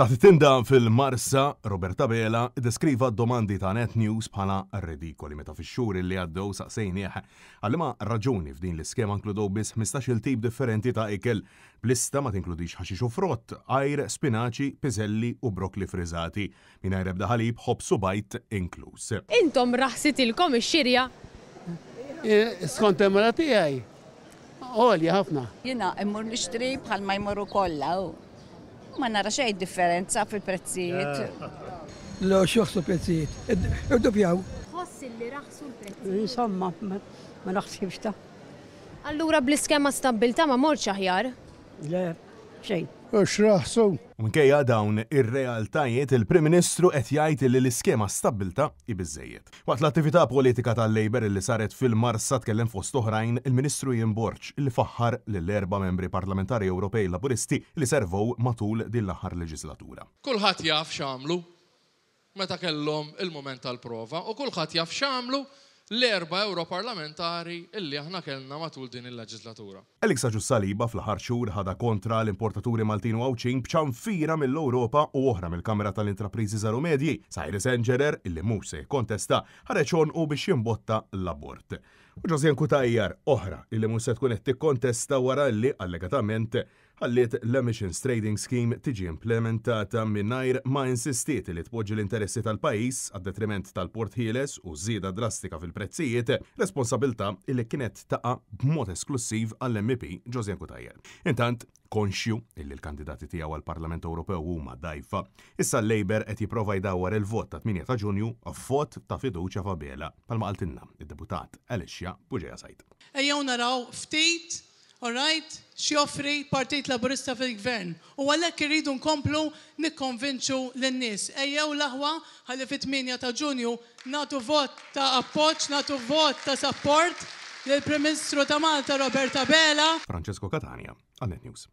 Taħt tinda fil-Marsa, Roberta Bela deskriva d-domandi ta' Net News bħala ridikoli meta fix-xhur li għaddew saqsejnieh għalma raġuni f'din l-iskema inkludew biss 15-il tip differenti ta' ikel b'lista ma tinkludix ħaxix u frott, għajr, spinaċi, piżelli u brokli friżati mingħajr ebda ħalib, ħobs u bajt inkluż. Intom raħsitilkom ix-xirja? Skont il-mara tiegħi. Għolja ħafna. Jiena immur nixtri bħalma jmorru kollha. Ma nara xejn differenza fil-prezzijiet. Lo xoħsu prezzijiet. Irdupjaw. Ħossi li raħsu l-prezzijiet. Insomma, ma naħsibx ta'. Allura bl-iskema stabilta ma morx aħjar? Le, xejn. X'raħsu. Minkejja dawn ir-realtajiet il-Prim Ministru qed jgħid li l-iskema stabilta hi biżżejjed. Waqt l-attività politika tal-Labor li saret fil-Marsa tkellem fost oħrajn il-Ministru Ian Borg li faħħar lill-4 membri parlamentari Ewropej Laburisti li servow matul din l-aħħar leġislatura. Kulħadd jaf x'għamlu meta kellhom il-mument tal-prova u kulħadd jaf x'għamlu l-4 Europarlamentari illi aħna kellna matul din il-leġislatura. Eliksa Ġussaliba fl-aħħar xhur ħada kontra l-importaturi Maltin u Awċin b'ċanfira mill-Ewropa u oħra mill-Kamra tal-Intrapriżi Żaru Medji. Cyrus Engerer, illi mhux se jkontesta, ħareġ u biex jimbotta l-abort. U Josien Kutajjar, oħra illi mhux se tkun qed tikkontesta wara li allegatament ħalliet l-Emissions Trading Scheme tiġi implementata mingħajr ma insistiet li tpoġġi l-interessi tal-pajjiż għad-detriment tal-Port Ħieles u żieda drastika fil-prezzijiet, responsabilità li kienet taqa' b'mod esklusiv għall-MEP Josien Kutajjar. Intant, konxju illi l-kandidati tiegħu għall-Parlament Ewropew huma dgħajfa, issa l-Labor qed jipprova jdawwar il-vot ta' 8 ta' Ġunju f'vot ta' fiduċja f'Bela bħalma qaltilna id-deputat Alexia Puġeja Sajt. Ejjew naraw ftit x'joffri Partit Laburista fil-Gvern. U għalhekk irridu nkomplu nikkonvinċu lin-nies. Ejjew l-aħwa ħalli fit-8 ta' Ġunju nagħtu vot ta' appoġġ, nagħtu vot ta' support lill-Prim Ministru ta' Malta Roberta Bela. Francesco Catania, għal Net News.